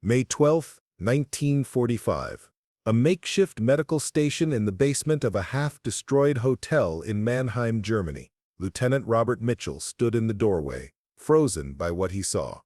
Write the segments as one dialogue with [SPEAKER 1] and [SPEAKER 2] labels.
[SPEAKER 1] May 12, 1945. A makeshift medical station in the basement of a half-destroyed hotel in Mannheim, Germany. Lieutenant Robert Mitchell stood in the doorway, frozen by what he saw.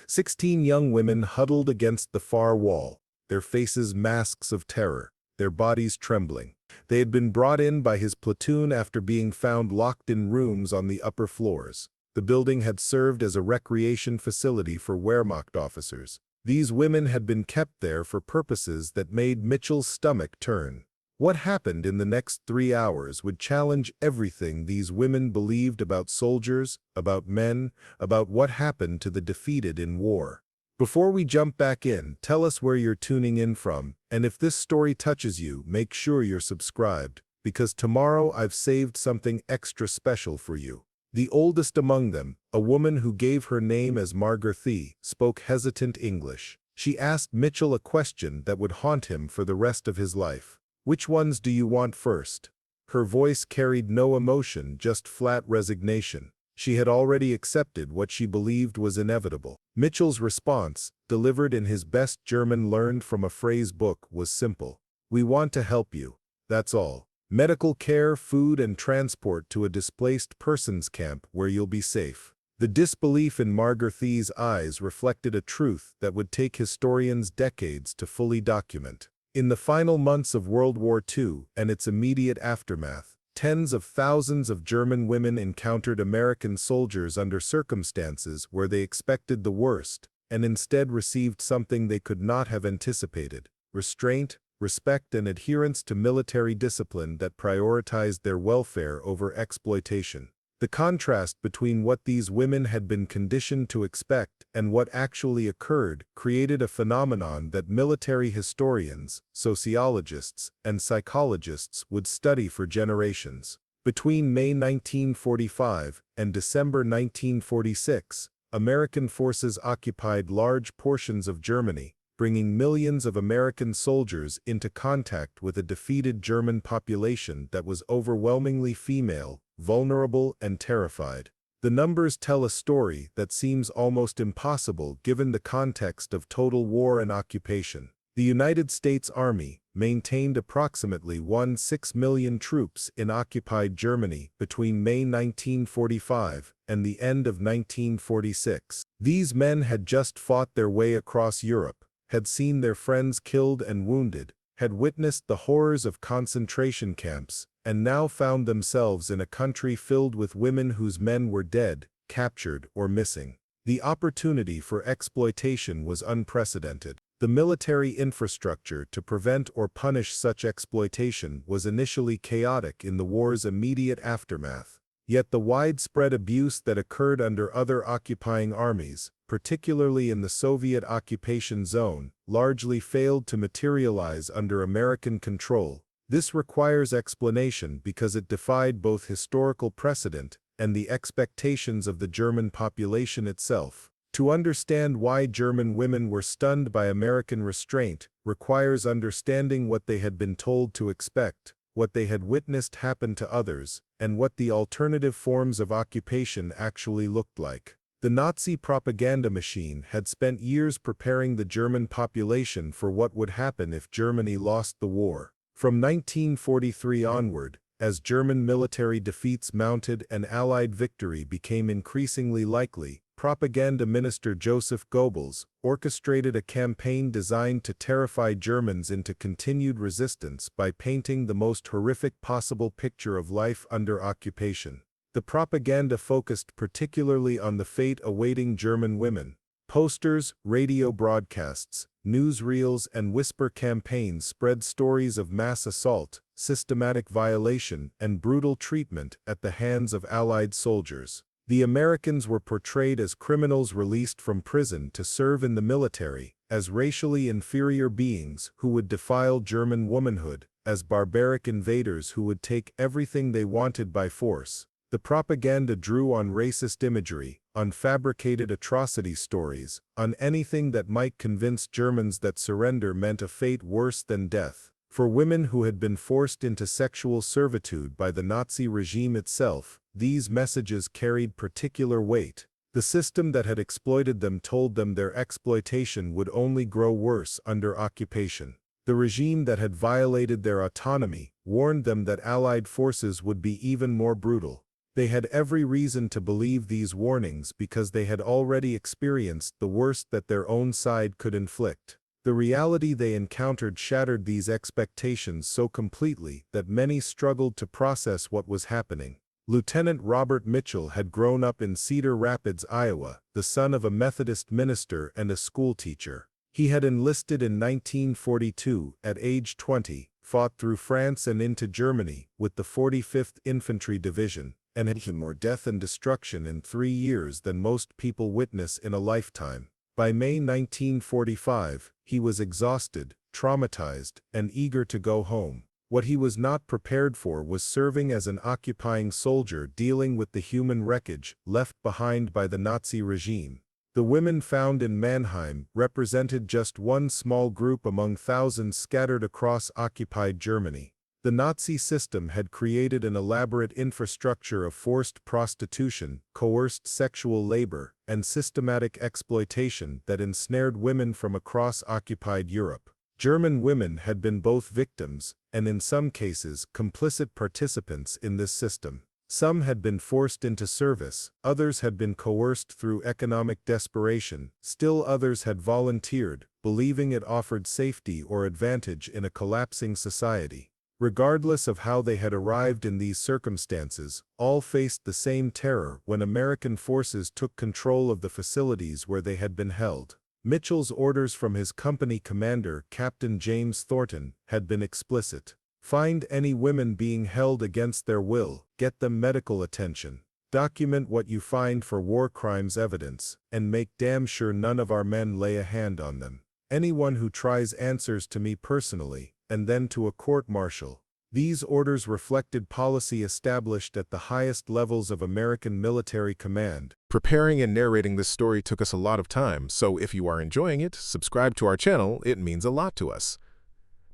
[SPEAKER 1] 16 young women huddled against the far wall, their faces masks of terror, their bodies trembling. They had been brought in by his platoon after being found locked in rooms on the upper floors. The building had served as a recreation facility for Wehrmacht officers. These women had been kept there for purposes that made Mitchell's stomach turn. What happened in the next 3 hours would challenge everything these women believed about soldiers, about men, about what happened to the defeated in war. Before we jump back in, tell us where you're tuning in from, and if this story touches you, make sure you're subscribed, because tomorrow I've saved something extra special for you. The oldest among them, a woman who gave her name as Margarethe, spoke hesitant English. She asked Mitchell a question that would haunt him for the rest of his life. "Which ones do you want first?" Her voice carried no emotion, just flat resignation. She had already accepted what she believed was inevitable. Mitchell's response, delivered in his best German learned from a phrase book, was simple. "We want to help you. That's all. Medical care, food, and transport to a displaced persons camp where you'll be safe." The disbelief in Margarethe's eyes reflected a truth that would take historians decades to fully document. In the final months of World War II and its immediate aftermath, tens of thousands of German women encountered American soldiers under circumstances where they expected the worst, and instead received something they could not have anticipated: restraint, respect, and adherence to military discipline that prioritized their welfare over exploitation. The contrast between what these women had been conditioned to expect and what actually occurred created a phenomenon that military historians, sociologists, and psychologists would study for generations. Between May 1945 and December 1946, American forces occupied large portions of Germany, bringing millions of American soldiers into contact with a defeated German population that was overwhelmingly female, vulnerable, and terrified. The numbers tell a story that seems almost impossible given the context of total war and occupation. The United States Army maintained approximately 1.6 million troops in occupied Germany between May 1945 and the end of 1946. These men had just fought their way across Europe, had seen their friends killed and wounded, had witnessed the horrors of concentration camps, and now found themselves in a country filled with women whose men were dead, captured, or missing. The opportunity for exploitation was unprecedented. The military infrastructure to prevent or punish such exploitation was initially chaotic in the war's immediate aftermath. Yet the widespread abuse that occurred under other occupying armies, particularly in the Soviet occupation zone, largely failed to materialize under American control. This requires explanation because it defied both historical precedent and the expectations of the German population itself. To understand why German women were stunned by American restraint requires understanding what they had been told to expect, what they had witnessed happen to others, and what the alternative forms of occupation actually looked like. The Nazi propaganda machine had spent years preparing the German population for what would happen if Germany lost the war. From 1943 onward, as German military defeats mounted and Allied victory became increasingly likely, Propaganda Minister Joseph Goebbels orchestrated a campaign designed to terrify Germans into continued resistance by painting the most horrific possible picture of life under occupation. The propaganda focused particularly on the fate awaiting German women. Posters, radio broadcasts, newsreels, and whisper campaigns spread stories of mass assault, systematic violation, and brutal treatment at the hands of Allied soldiers. The Americans were portrayed as criminals released from prison to serve in the military, as racially inferior beings who would defile German womanhood, as barbaric invaders who would take everything they wanted by force. The propaganda drew on racist imagery, on fabricated atrocity stories, on anything that might convince Germans that surrender meant a fate worse than death. For women who had been forced into sexual servitude by the Nazi regime itself, these messages carried particular weight. The system that had exploited them told them their exploitation would only grow worse under occupation. The regime that had violated their autonomy warned them that Allied forces would be even more brutal. They had every reason to believe these warnings because they had already experienced the worst that their own side could inflict. The reality they encountered shattered these expectations so completely that many struggled to process what was happening. Lieutenant Robert Mitchell had grown up in Cedar Rapids, Iowa, the son of a Methodist minister and a schoolteacher. He had enlisted in 1942 at age 20, fought through France and into Germany with the 45th Infantry Division, and had seen more death and destruction in 3 years than most people witness in a lifetime. By May 1945, he was exhausted, traumatized, and eager to go home. What he was not prepared for was serving as an occupying soldier dealing with the human wreckage left behind by the Nazi regime. The women found in Mannheim represented just one small group among thousands scattered across occupied Germany. The Nazi system had created an elaborate infrastructure of forced prostitution, coerced sexual labor, and systematic exploitation that ensnared women from across occupied Europe. German women had been both victims, and in some cases complicit participants in this system. Some had been forced into service, others had been coerced through economic desperation, still others had volunteered, believing it offered safety or advantage in a collapsing society. Regardless of how they had arrived in these circumstances, all faced the same terror when American forces took control of the facilities where they had been held. Mitchell's orders from his company commander, Captain James Thornton, had been explicit. Find any women being held against their will, get them medical attention, document what you find for war crimes evidence, and make damn sure none of our men lay a hand on them. Anyone who tries answers to me personally, and then to a court-martial. These orders reflected policy established at the highest levels of American military command.
[SPEAKER 2] Preparing and narrating this story took us a lot of time, so if you are enjoying it, subscribe to our channel, it means a lot to us.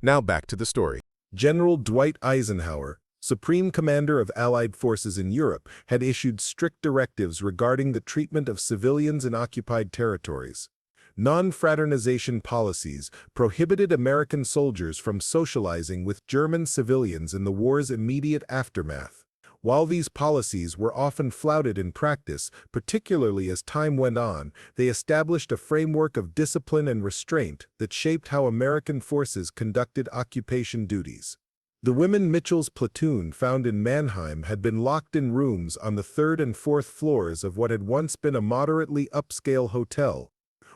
[SPEAKER 2] Now back to the story.
[SPEAKER 1] General Dwight Eisenhower, Supreme Commander of Allied forces in Europe, had issued strict directives regarding the treatment of civilians in occupied territories. Non-fraternization policies prohibited American soldiers from socializing with German civilians in the war's immediate aftermath. While these policies were often flouted in practice, particularly as time went on, they established a framework of discipline and restraint that shaped how American forces conducted occupation duties. The women Mitchell's platoon found in Mannheim had been locked in rooms on the 3rd and 4th floors of what had once been a moderately upscale hotel.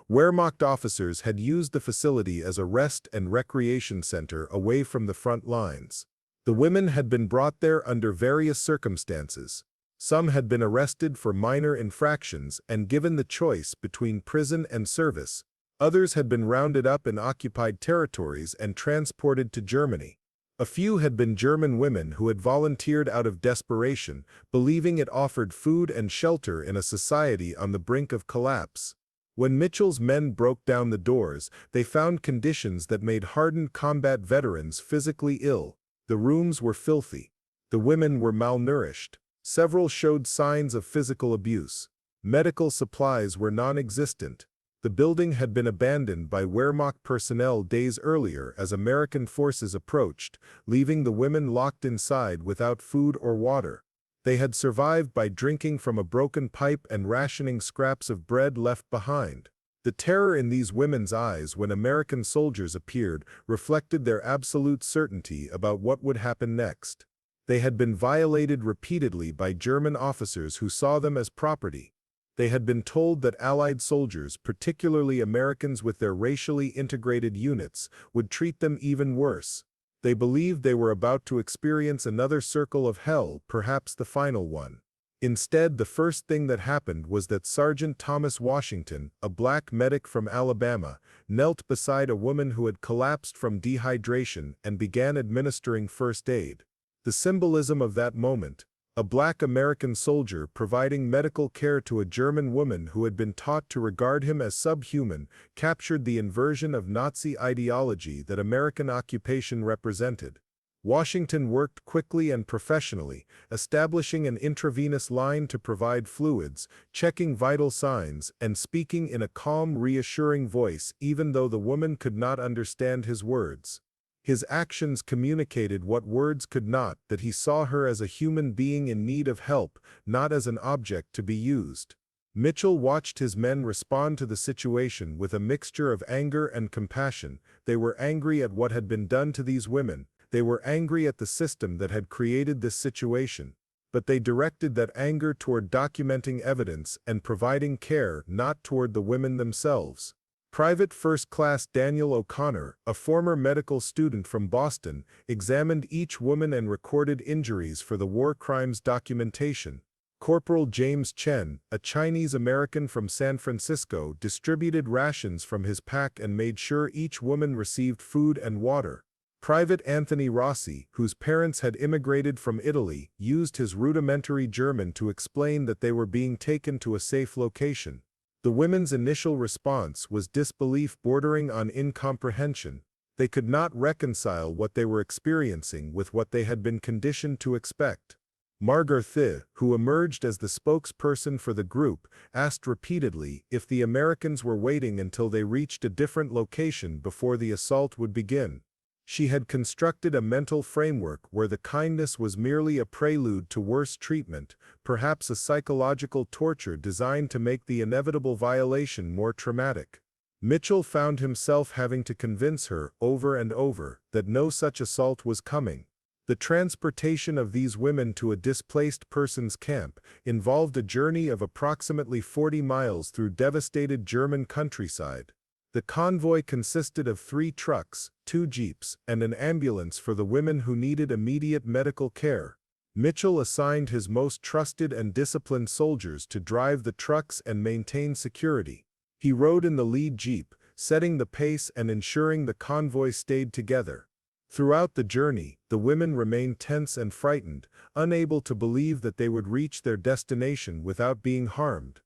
[SPEAKER 1] Wehrmacht officers had used the facility as a rest and recreation center away from the front lines. The women had been brought there under various circumstances. Some had been arrested for minor infractions and given the choice between prison and service. Others had been rounded up in occupied territories and transported to Germany. A few had been German women who had volunteered out of desperation, believing it offered food and shelter in a society on the brink of collapse. When Mitchell's men broke down the doors, they found conditions that made hardened combat veterans physically ill. The rooms were filthy. The women were malnourished. Several showed signs of physical abuse. Medical supplies were non-existent. The building had been abandoned by Wehrmacht personnel days earlier as American forces approached, leaving the women locked inside without food or water. They had survived by drinking from a broken pipe and rationing scraps of bread left behind. The terror in these women's eyes when American soldiers appeared reflected their absolute certainty about what would happen next. They had been violated repeatedly by German officers who saw them as property. They had been told that Allied soldiers, particularly Americans with their racially integrated units, would treat them even worse. They believed they were about to experience another circle of hell, perhaps the final one. Instead, the first thing that happened was that Sergeant Thomas Washington, a black medic from Alabama, knelt beside a woman who had collapsed from dehydration and began administering first aid. The symbolism of that moment, a black American soldier providing medical care to a German woman who had been taught to regard him as subhuman, captured the inversion of Nazi ideology that American occupation represented. Washington worked quickly and professionally, establishing an intravenous line to provide fluids, checking vital signs, and speaking in a calm, reassuring voice even though the woman could not understand his words. His actions communicated what words could not, that he saw her as a human being in need of help, not as an object to be used. Mitchell watched his men respond to the situation with a mixture of anger and compassion. They were angry at what had been done to these women. They were angry at the system that had created this situation. But they directed that anger toward documenting evidence and providing care, not toward the women themselves. Private First Class Daniel O'Connor, a former medical student from Boston, examined each woman and recorded injuries for the war crimes documentation. Corporal James Chen, a Chinese-American from San Francisco, distributed rations from his pack and made sure each woman received food and water. Private Anthony Rossi, whose parents had immigrated from Italy, used his rudimentary German to explain that they were being taken to a safe location. The women's initial response was disbelief bordering on incomprehension. They could not reconcile what they were experiencing with what they had been conditioned to expect. Margarethe, who emerged as the spokesperson for the group, asked repeatedly if the Americans were waiting until they reached a different location before the assault would begin. She had constructed a mental framework where the kindness was merely a prelude to worse treatment, perhaps a psychological torture designed to make the inevitable violation more traumatic. Mitchell found himself having to convince her, over and over, that no such assault was coming. The transportation of these women to a displaced persons camp involved a journey of approximately 40 miles through devastated German countryside. The convoy consisted of 3 trucks, 2 jeeps, and an ambulance for the women who needed immediate medical care. Mitchell assigned his most trusted and disciplined soldiers to drive the trucks and maintain security. He rode in the lead jeep, setting the pace and ensuring the convoy stayed together. Throughout the journey, the women remained tense and frightened, unable to believe that they would reach their destination without being harmed.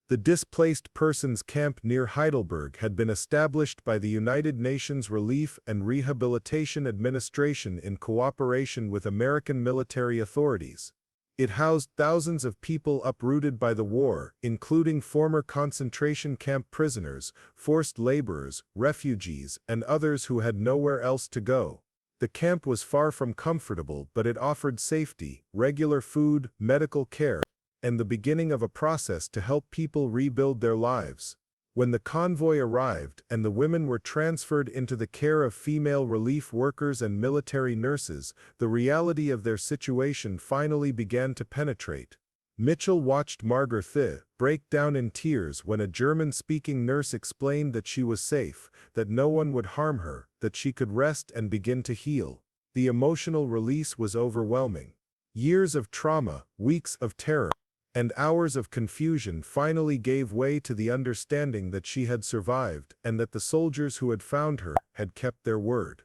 [SPEAKER 1] The displaced persons camp near Heidelberg had been established by the United Nations Relief and Rehabilitation Administration in cooperation with American military authorities. It housed thousands of people uprooted by the war, including former concentration camp prisoners, forced laborers, refugees, and others who had nowhere else to go. The camp was far from comfortable, but it offered safety, regular food, medical care, and the beginning of a process to help people rebuild their lives. When the convoy arrived and the women were transferred into the care of female relief workers and military nurses, the reality of their situation finally began to penetrate. Mitchell watched Margarethe break down in tears when a German-speaking nurse explained that she was safe, that no one would harm her, that she could rest and begin to heal. The emotional release was overwhelming. Years of trauma, weeks of terror, and hours of confusion finally gave way to the understanding that she had survived and that the soldiers who had found her had kept their word.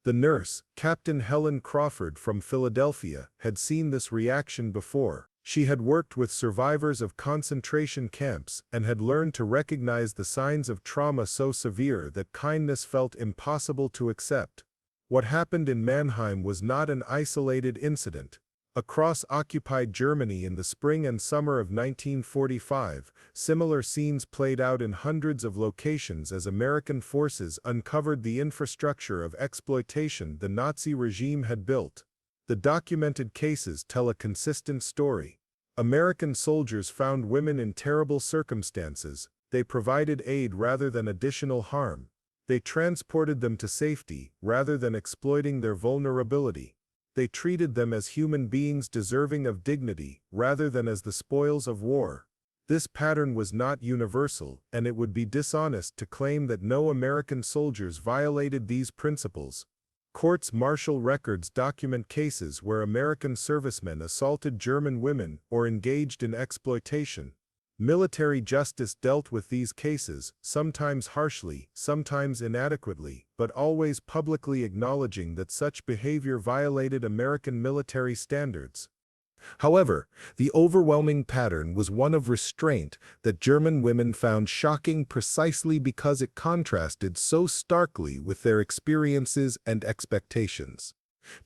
[SPEAKER 1] The nurse, Captain Helen Crawford from Philadelphia, had seen this reaction before. She had worked with survivors of concentration camps and had learned to recognize the signs of trauma so severe that kindness felt impossible to accept. What happened in Mannheim was not an isolated incident. Across occupied Germany in the spring and summer of 1945, similar scenes played out in hundreds of locations as American forces uncovered the infrastructure of exploitation the Nazi regime had built. The documented cases tell a consistent story. American soldiers found women in terrible circumstances. They provided aid rather than additional harm. They transported them to safety rather than exploiting their vulnerability. They treated them as human beings deserving of dignity, rather than as the spoils of war. This pattern was not universal, and it would be dishonest to claim that no American soldiers violated these principles. Courts-martial records document cases where American servicemen assaulted German women or engaged in exploitation. Military justice dealt with these cases, sometimes harshly, sometimes inadequately, but always publicly acknowledging that such behavior violated American military standards. However, the overwhelming pattern was one of restraint that German women found shocking precisely because it contrasted so starkly with their experiences and expectations.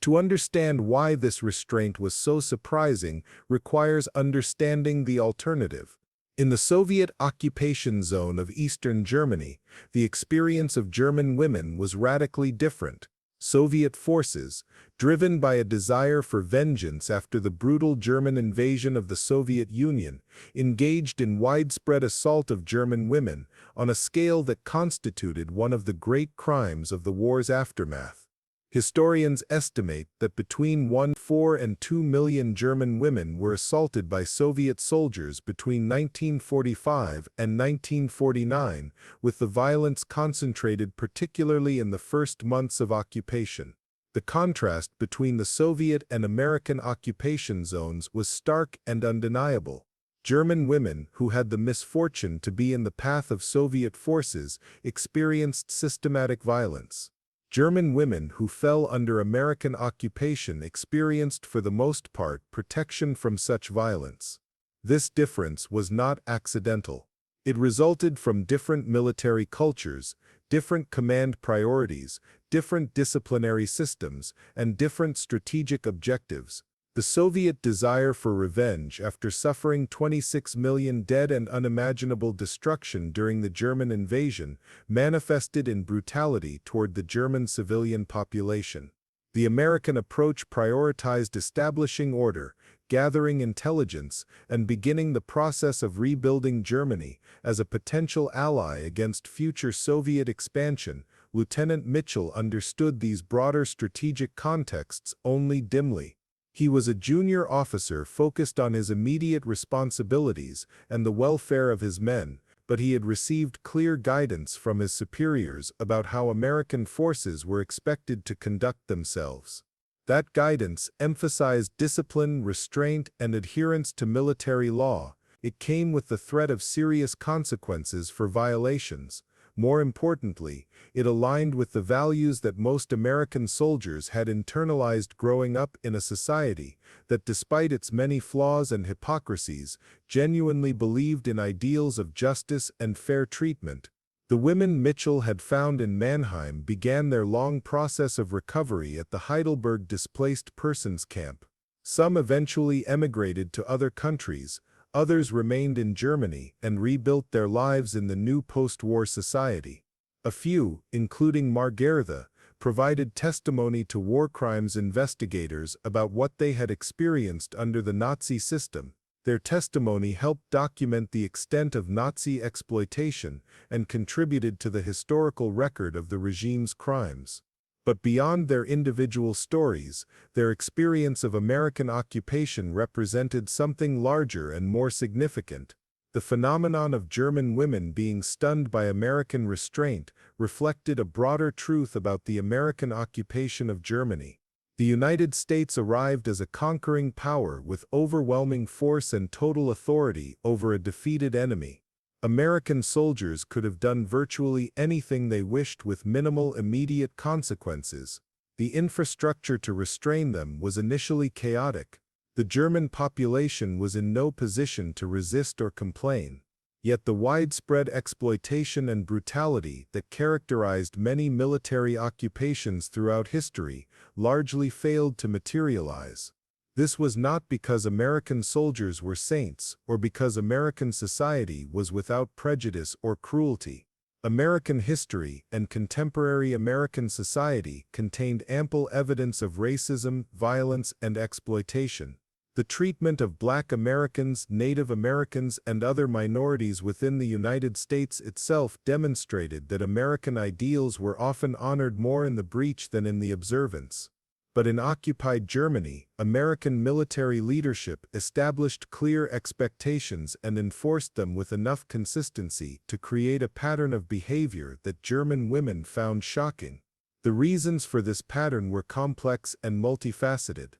[SPEAKER 1] To understand why this restraint was so surprising requires understanding the alternative. In the Soviet occupation zone of Eastern Germany, the experience of German women was radically different. Soviet forces, driven by a desire for vengeance after the brutal German invasion of the Soviet Union, engaged in widespread assault of German women on a scale that constituted one of the great crimes of the war's aftermath. Historians estimate that between 1.4 and 2 million German women were assaulted by Soviet soldiers between 1945 and 1949, with the violence concentrated particularly in the first months of occupation. The contrast between the Soviet and American occupation zones was stark and undeniable. German women, who had the misfortune to be in the path of Soviet forces, experienced systematic violence. German women who fell under American occupation experienced for the most part protection from such violence. This difference was not accidental. It resulted from different military cultures, different command priorities, different disciplinary systems, and different strategic objectives. The Soviet desire for revenge after suffering 26 million dead and unimaginable destruction during the German invasion manifested in brutality toward the German civilian population. The American approach prioritized establishing order, gathering intelligence, and beginning the process of rebuilding Germany as a potential ally against future Soviet expansion. Lieutenant Mitchell understood these broader strategic contexts only dimly. He was a junior officer focused on his immediate responsibilities and the welfare of his men, but he had received clear guidance from his superiors about how American forces were expected to conduct themselves. That guidance emphasized discipline, restraint, and adherence to military law. It came with the threat of serious consequences for violations. More importantly, it aligned with the values that most American soldiers had internalized growing up in a society that, despite its many flaws and hypocrisies, genuinely believed in ideals of justice and fair treatment. The women Mitchell had found in Mannheim began their long process of recovery at the Heidelberg displaced persons camp. Some eventually emigrated to other countries. Others remained in Germany and rebuilt their lives in the new post-war society. A few, including Margarethe, provided testimony to war crimes investigators about what they had experienced under the Nazi system. Their testimony helped document the extent of Nazi exploitation and contributed to the historical record of the regime's crimes. But beyond their individual stories, their experience of American occupation represented something larger and more significant. The phenomenon of German women being stunned by American restraint reflected a broader truth about the American occupation of Germany. The United States arrived as a conquering power with overwhelming force and total authority over a defeated enemy. American soldiers could have done virtually anything they wished with minimal immediate consequences. The infrastructure to restrain them was initially chaotic. The German population was in no position to resist or complain. Yet the widespread exploitation and brutality that characterized many military occupations throughout history largely failed to materialize. This was not because American soldiers were saints or because American society was without prejudice or cruelty. American history and contemporary American society contained ample evidence of racism, violence, and exploitation. The treatment of Black Americans, Native Americans, and other minorities within the United States itself demonstrated that American ideals were often honored more in the breach than in the observance. But in occupied Germany, American military leadership established clear expectations and enforced them with enough consistency to create a pattern of behavior that German women found shocking. The reasons for this pattern were complex and multifaceted.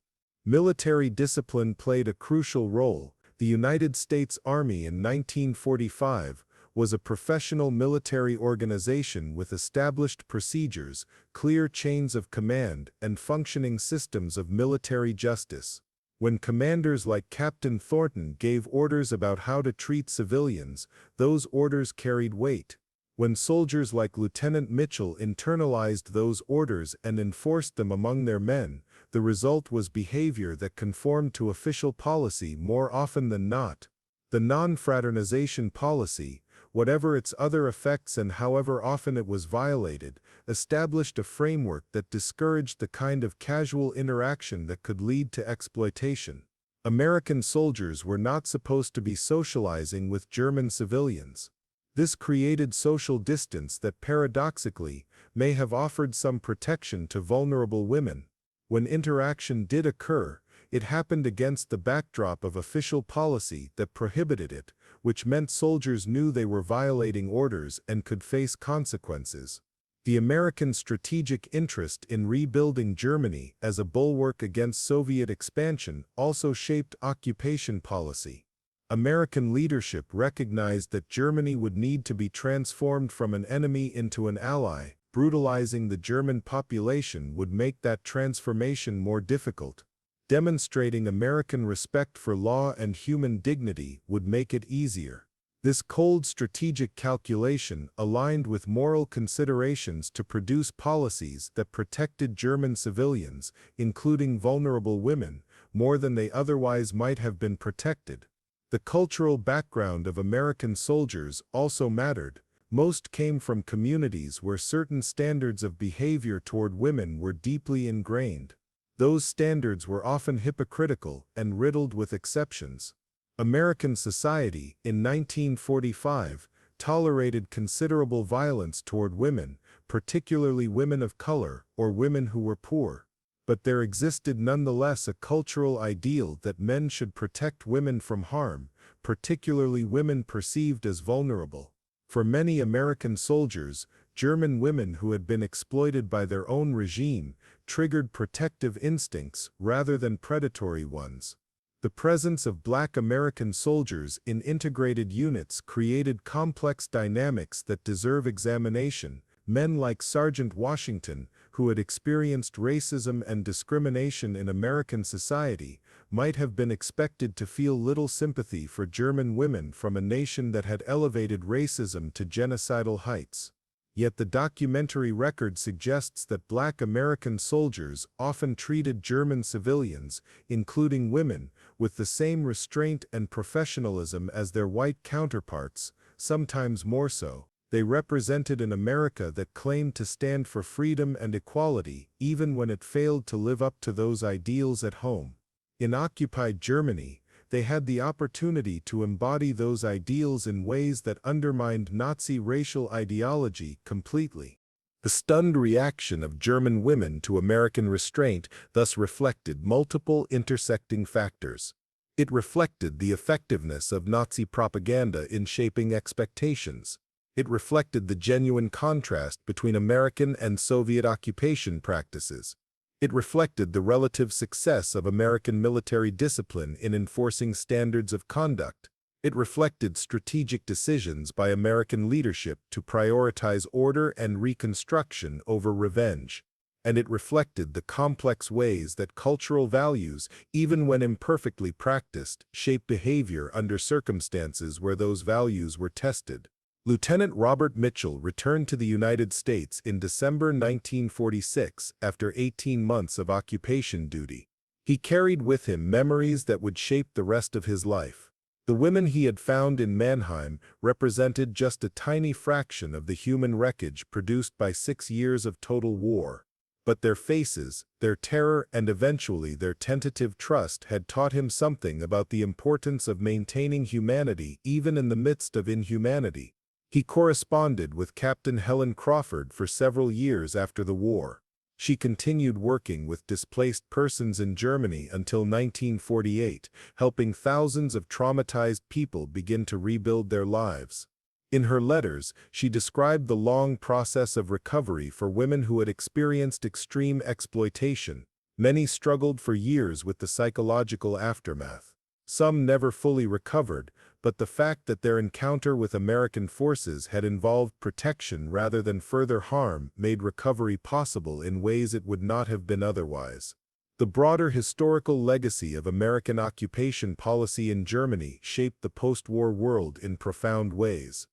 [SPEAKER 1] Military discipline played a crucial role. The United States Army in 1945 was a professional military organization with established procedures, clear chains of command, and functioning systems of military justice. When commanders like Captain Thornton gave orders about how to treat civilians, those orders carried weight. When soldiers like Lieutenant Mitchell internalized those orders and enforced them among their men, the result was behavior that conformed to official policy more often than not. The non-fraternization policy, whatever its other effects and however often it was violated, established a framework that discouraged the kind of casual interaction that could lead to exploitation. American soldiers were not supposed to be socializing with German civilians. This created social distance that paradoxically may have offered some protection to vulnerable women. When interaction did occur, it happened against the backdrop of official policy that prohibited it, which meant soldiers knew they were violating orders and could face consequences. The American strategic interest in rebuilding Germany as a bulwark against Soviet expansion also shaped occupation policy. American leadership recognized that Germany would need to be transformed from an enemy into an ally. Brutalizing the German population would make that transformation more difficult. Demonstrating American respect for law and human dignity would make it easier. This cold strategic calculation aligned with moral considerations to produce policies that protected German civilians, including vulnerable women, more than they otherwise might have been protected. The cultural background of American soldiers also mattered. Most came from communities where certain standards of behavior toward women were deeply ingrained. Those standards were often hypocritical and riddled with exceptions. American society, in 1945, tolerated considerable violence toward women, particularly women of color or women who were poor. But there existed nonetheless a cultural ideal that men should protect women from harm, particularly women perceived as vulnerable. For many American soldiers, German women who had been exploited by their own regime triggered protective instincts rather than predatory ones. The presence of Black American soldiers in integrated units created complex dynamics that deserve examination. Men like Sergeant Washington, who had experienced racism and discrimination in American society, might have been expected to feel little sympathy for German women from a nation that had elevated racism to genocidal heights. Yet the documentary record suggests that Black American soldiers often treated German civilians, including women, with the same restraint and professionalism as their white counterparts, sometimes more so. They represented an America that claimed to stand for freedom and equality, even when it failed to live up to those ideals at home. In occupied Germany, they had the opportunity to embody those ideals in ways that undermined Nazi racial ideology completely. The stunned reaction of German women to American restraint thus reflected multiple intersecting factors. It reflected the effectiveness of Nazi propaganda in shaping expectations. It reflected the genuine contrast between American and Soviet occupation practices. It reflected the relative success of American military discipline in enforcing standards of conduct. It reflected strategic decisions by American leadership to prioritize order and reconstruction over revenge. And it reflected the complex ways that cultural values, even when imperfectly practiced, shape behavior under circumstances where those values were tested. Lieutenant Robert Mitchell returned to the United States in December 1946 after 18 months of occupation duty. He carried with him memories that would shape the rest of his life. The women he had found in Mannheim represented just a tiny fraction of the human wreckage produced by 6 years of total war. But their faces, their terror, and eventually their tentative trust had taught him something about the importance of maintaining humanity even in the midst of inhumanity. He corresponded with Captain Helen Crawford for several years after the war. She continued working with displaced persons in Germany until 1948, helping thousands of traumatized people begin to rebuild their lives. In her letters, she described the long process of recovery for women who had experienced extreme exploitation. Many struggled for years with the psychological aftermath. Some never fully recovered, but the fact that their encounter with American forces had involved protection rather than further harm made recovery possible in ways it would not have been otherwise. The broader historical legacy of American occupation policy in Germany shaped the post-war world in profound ways.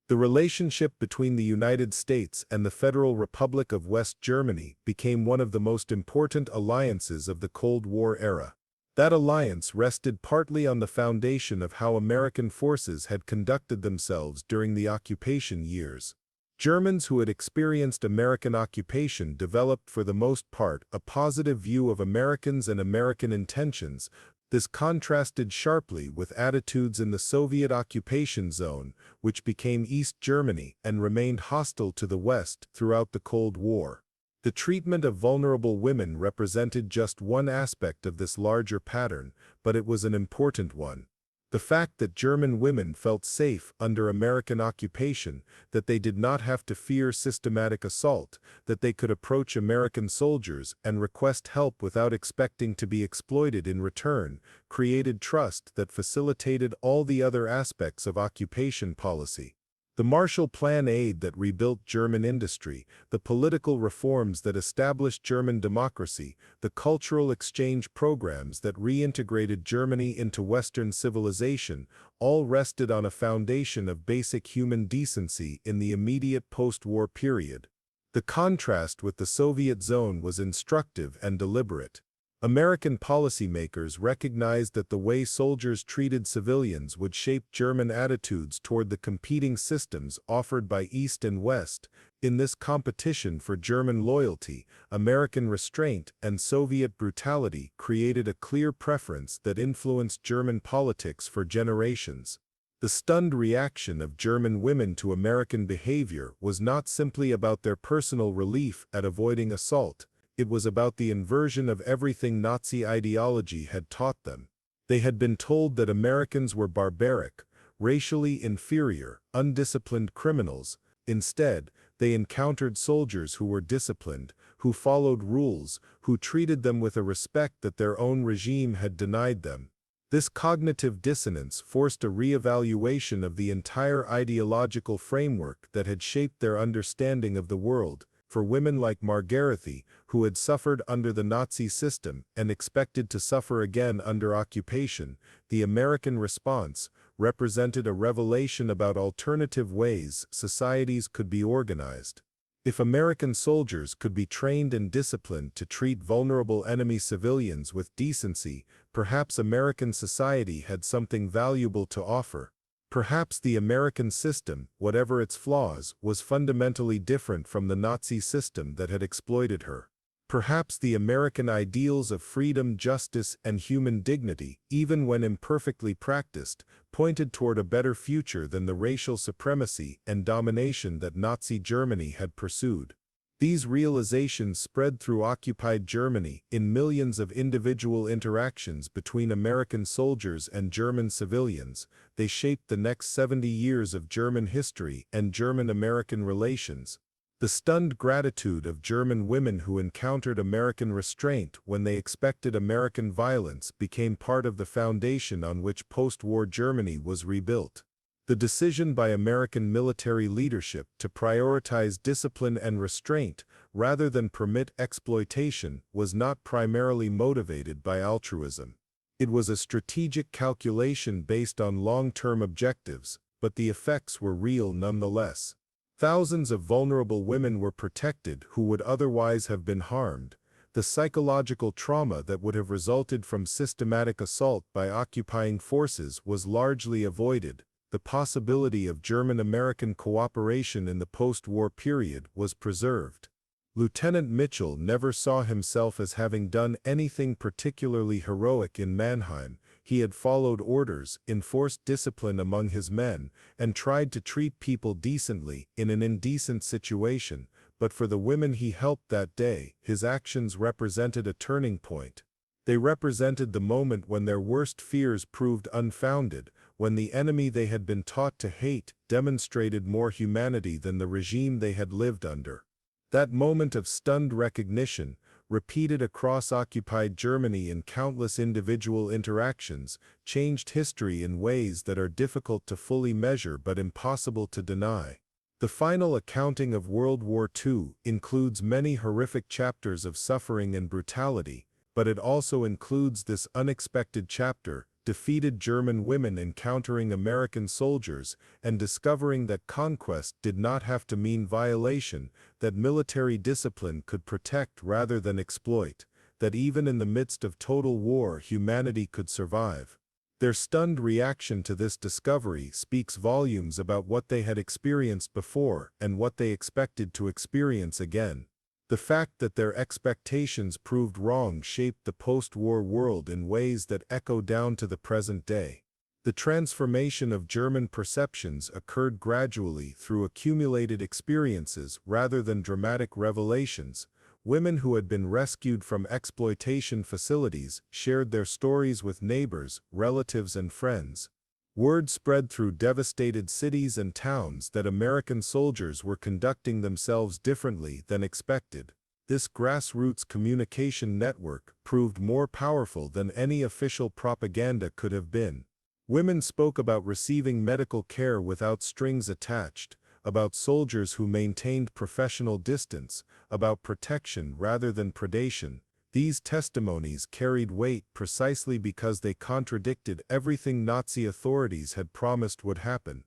[SPEAKER 1] The relationship between the United States and the Federal Republic of West Germany became one of the most important alliances of the Cold War era. That alliance rested partly on the foundation of how American forces had conducted themselves during the occupation years. Germans who had experienced American occupation developed for the most part a positive view of Americans and American intentions. This contrasted sharply with attitudes in the Soviet occupation zone, which became East Germany and remained hostile to the West throughout the Cold War. The treatment of vulnerable women represented just one aspect of this larger pattern, but it was an important one. The fact that German women felt safe under American occupation, that they did not have to fear systematic assault, that they could approach American soldiers and request help without expecting to be exploited in return, created trust that facilitated all the other aspects of occupation policy. The Marshall Plan aid that rebuilt German industry, the political reforms that established German democracy, the cultural exchange programs that reintegrated Germany into Western civilization, all rested on a foundation of basic human decency in the immediate post-war period. The contrast with the Soviet zone was instructive and deliberate. American policymakers recognized that the way soldiers treated civilians would shape German attitudes toward the competing systems offered by East and West. In this competition for German loyalty, American restraint and Soviet brutality created a clear preference that influenced German politics for generations. The stunned reaction of German women to American behavior was not simply about their personal relief at avoiding assault. It was about the inversion of everything Nazi ideology had taught them. They had been told that Americans were barbaric, racially inferior, undisciplined criminals. Instead, they encountered soldiers who were disciplined, who followed rules, who treated them with a respect that their own regime had denied them. This cognitive dissonance forced a re-evaluation of the entire ideological framework that had shaped their understanding of the world. For women like Margarethe, who had suffered under the Nazi system and expected to suffer again under occupation, the American response represented a revelation about alternative ways societies could be organized. If American soldiers could be trained and disciplined to treat vulnerable enemy civilians with decency, perhaps American society had something valuable to offer. Perhaps the American system, whatever its flaws, was fundamentally different from the Nazi system that had exploited her. Perhaps the American ideals of freedom, justice, and human dignity, even when imperfectly practiced, pointed toward a better future than the racial supremacy and domination that Nazi Germany had pursued. These realizations spread through occupied Germany in millions of individual interactions between American soldiers and German civilians. They shaped the next 70 years of German history and German-American relations. The stunned gratitude of German women who encountered American restraint when they expected American violence became part of the foundation on which post-war Germany was rebuilt. The decision by American military leadership to prioritize discipline and restraint rather than permit exploitation was not primarily motivated by altruism. It was a strategic calculation based on long-term objectives, but the effects were real nonetheless. Thousands of vulnerable women were protected who would otherwise have been harmed. The psychological trauma that would have resulted from systematic assault by occupying forces was largely avoided. The possibility of German-American cooperation in the post-war period was preserved. Lieutenant Mitchell never saw himself as having done anything particularly heroic in Mannheim. He had followed orders, enforced discipline among his men, and tried to treat people decently in an indecent situation, but for the women he helped that day, his actions represented a turning point. They represented the moment when their worst fears proved unfounded, when the enemy they had been taught to hate demonstrated more humanity than the regime they had lived under. That moment of stunned recognition, repeated across occupied Germany in countless individual interactions, changed history in ways that are difficult to fully measure but impossible to deny. The final accounting of World War II includes many horrific chapters of suffering and brutality, but it also includes this unexpected chapter, defeated German women encountering American soldiers and discovering that conquest did not have to mean violation, that military discipline could protect rather than exploit, that even in the midst of total war humanity could survive. Their stunned reaction to this discovery speaks volumes about what they had experienced before and what they expected to experience again. The fact that their expectations proved wrong shaped the post-war world in ways that echo down to the present day. The transformation of German perceptions occurred gradually through accumulated experiences rather than dramatic revelations. Women who had been rescued from exploitation facilities shared their stories with neighbors, relatives, and friends. Word spread through devastated cities and towns that American soldiers were conducting themselves differently than expected. This grassroots communication network proved more powerful than any official propaganda could have been. Women spoke about receiving medical care without strings attached, about soldiers who maintained professional distance, about protection rather than predation. These testimonies carried weight precisely because they contradicted everything Nazi authorities had promised would happen.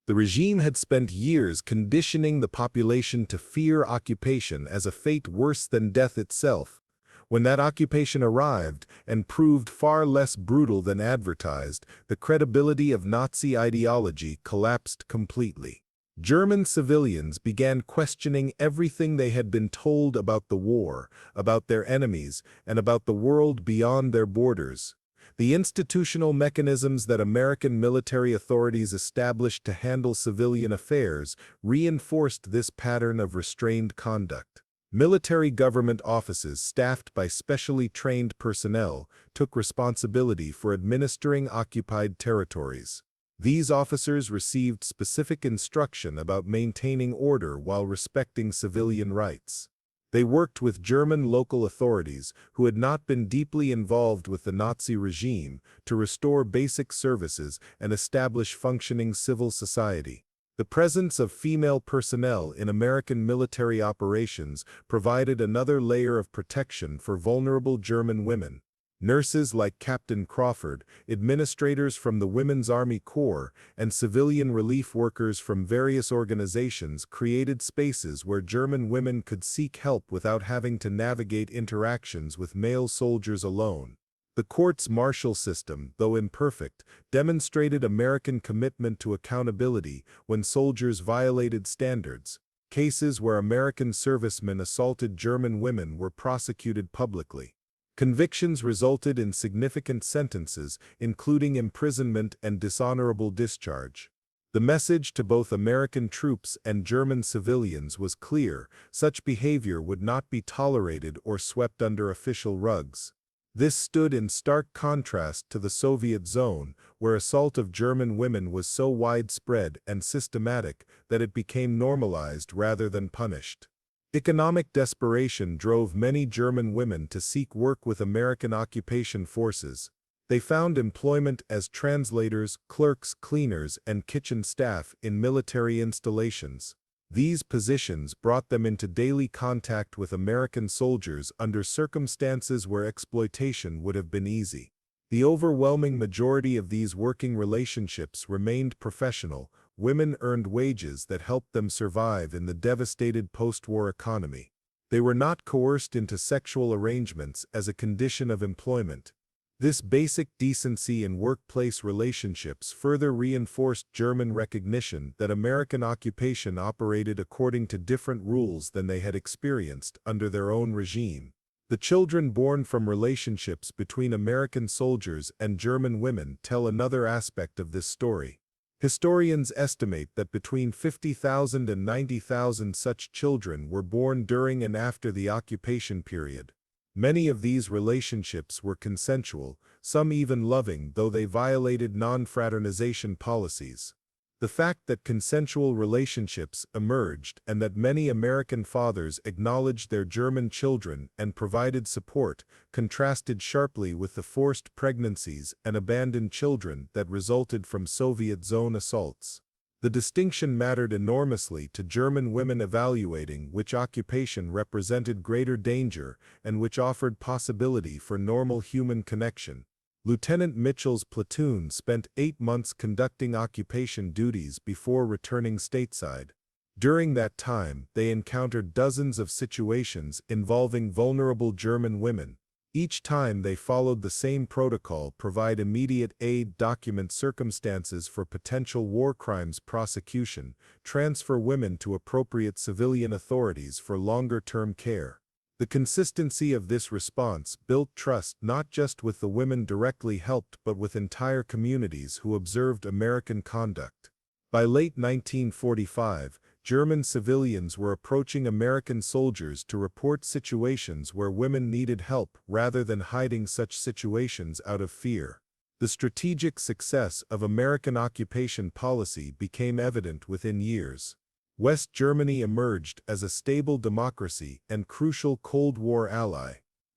[SPEAKER 1] The regime had spent years conditioning the population to fear occupation as a fate worse than death itself. When that occupation arrived and proved far less brutal than advertised, the credibility of Nazi ideology collapsed completely. German civilians began questioning everything they had been told about the war, about their enemies, and about the world beyond their borders. The institutional mechanisms that American military authorities established to handle civilian affairs reinforced this pattern of restrained conduct. Military government offices staffed by specially trained personnel took responsibility for administering occupied territories. These officers received specific instruction about maintaining order while respecting civilian rights. They worked with German local authorities, who had not been deeply involved with the Nazi regime, to restore basic services and establish functioning civil society. The presence of female personnel in American military operations provided another layer of protection for vulnerable German women. Nurses like Captain Crawford, administrators from the Women's Army Corps, and civilian relief workers from various organizations created spaces where German women could seek help without having to navigate interactions with male soldiers alone. The courts-martial system, though imperfect, demonstrated American commitment to accountability when soldiers violated standards. Cases where American servicemen assaulted German women were prosecuted publicly. Convictions resulted in significant sentences, including imprisonment and dishonorable discharge. The message to both American troops and German civilians was clear: such behavior would not be tolerated or swept under official rugs. This stood in stark contrast to the Soviet zone, where assault of German women was so widespread and systematic that it became normalized rather than punished. Economic desperation drove many German women to seek work with American occupation forces. They found employment as translators, clerks, cleaners, and kitchen staff in military installations. These positions brought them into daily contact with American soldiers under circumstances where exploitation would have been easy. The overwhelming majority of these working relationships remained professional. Women earned wages that helped them survive in the devastated post-war economy. They were not coerced into sexual arrangements as a condition of employment. This basic decency in workplace relationships further reinforced German recognition that American occupation operated according to different rules than they had experienced under their own regime. The children born from relationships between American soldiers and German women tell another aspect of this story. Historians estimate that between 50,000 and 90,000 such children were born during and after the occupation period. Many of these relationships were consensual, some even loving, though they violated non-fraternization policies. The fact that consensual relationships emerged and that many American fathers acknowledged their German children and provided support contrasted sharply with the forced pregnancies and abandoned children that resulted from Soviet zone assaults. The distinction mattered enormously to German women evaluating which occupation represented greater danger and which offered possibility for normal human connection. Lieutenant Mitchell's platoon spent 8 months conducting occupation duties before returning stateside. During that time, they encountered dozens of situations involving vulnerable German women. Each time they followed the same protocol: provide immediate aid, document circumstances for potential war crimes prosecution, transfer women to appropriate civilian authorities for longer-term care. The consistency of this response built trust not just with the women directly helped but with entire communities who observed American conduct. By late 1945, German civilians were approaching American soldiers to report situations where women needed help rather than hiding such situations out of fear. The strategic success of American occupation policy became evident within years. West Germany emerged as a stable democracy and crucial Cold War ally.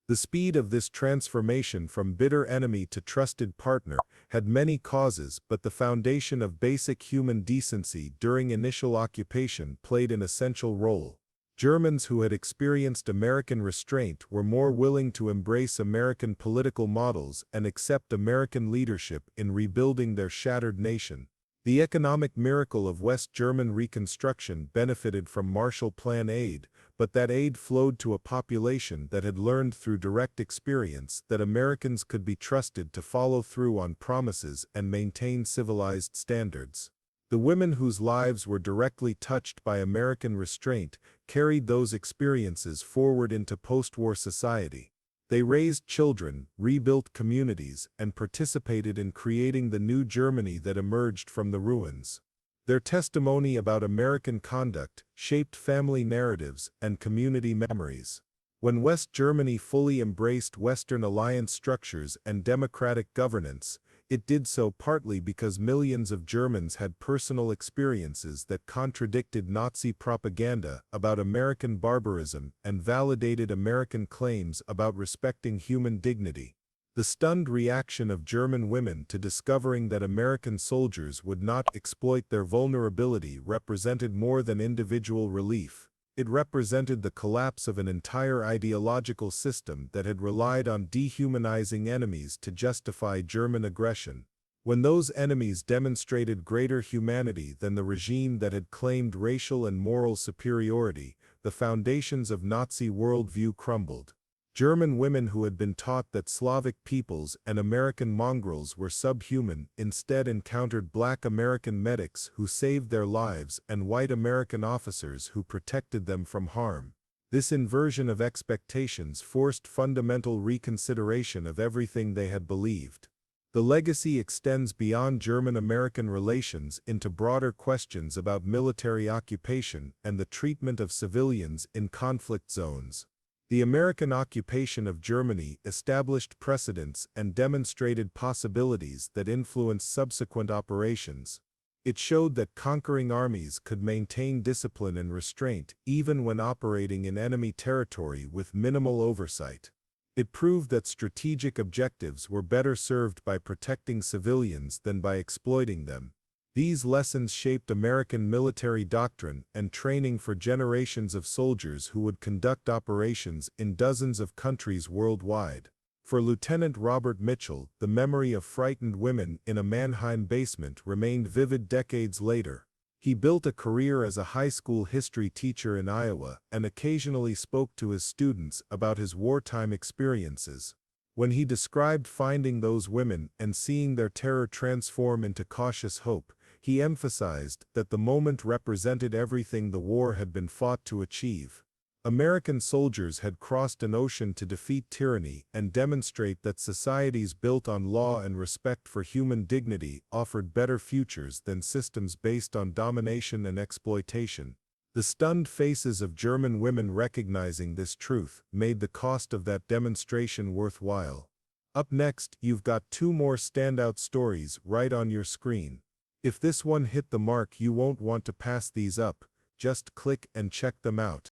[SPEAKER 1] The speed of this transformation from bitter enemy to trusted partner had many causes, but the foundation of basic human decency during initial occupation played an essential role. Germans who had experienced American restraint were more willing to embrace American political models and accept American leadership in rebuilding their shattered nation. The economic miracle of West German reconstruction benefited from Marshall Plan aid, but that aid flowed to a population that had learned through direct experience that Americans could be trusted to follow through on promises and maintain civilized standards. The women whose lives were directly touched by American restraint carried those experiences forward into post-war society. They raised children, rebuilt communities, and participated in creating the new Germany that emerged from the ruins. Their testimony about American conduct shaped family narratives and community memories. When West Germany fully embraced Western alliance structures and democratic governance, it did so partly because millions of Germans had personal experiences that contradicted Nazi propaganda about American barbarism and validated American claims about respecting human dignity. The stunned reaction of German women to discovering that American soldiers would not exploit their vulnerability represented more than individual relief. It represented the collapse of an entire ideological system that had relied on dehumanizing enemies to justify German aggression. When those enemies demonstrated greater humanity than the regime that had claimed racial and moral superiority, the foundations of Nazi worldview crumbled. German women who had been taught that Slavic peoples and American mongrels were subhuman instead encountered Black American medics who saved their lives and white American officers who protected them from harm. This inversion of expectations forced fundamental reconsideration of everything they had believed. The legacy extends beyond German-American relations into broader questions about military occupation and the treatment of civilians in conflict zones. The American occupation of Germany established precedents and demonstrated possibilities that influenced subsequent operations. It showed that conquering armies could maintain discipline and restraint even when operating in enemy territory with minimal oversight. It proved that strategic objectives were better served by protecting civilians than by exploiting them. These lessons shaped American military doctrine and training for generations of soldiers who would conduct operations in dozens of countries worldwide. For Lieutenant Robert Mitchell, the memory of frightened women in a Mannheim basement remained vivid decades later. He built a career as a high school history teacher in Iowa and occasionally spoke to his students about his wartime experiences. When he described finding those women and seeing their terror transform into cautious hope, he emphasized that the moment represented everything the war had been fought to achieve. American soldiers had crossed an ocean to defeat tyranny and demonstrate that societies built on law and respect for human dignity offered better futures than systems based on domination and exploitation. The stunned faces of German women recognizing this truth made the cost of that demonstration worthwhile. Up next, you've got 2 more standout stories right on your screen. If this one hit the mark, you won't want to pass these up. Just click and check them out.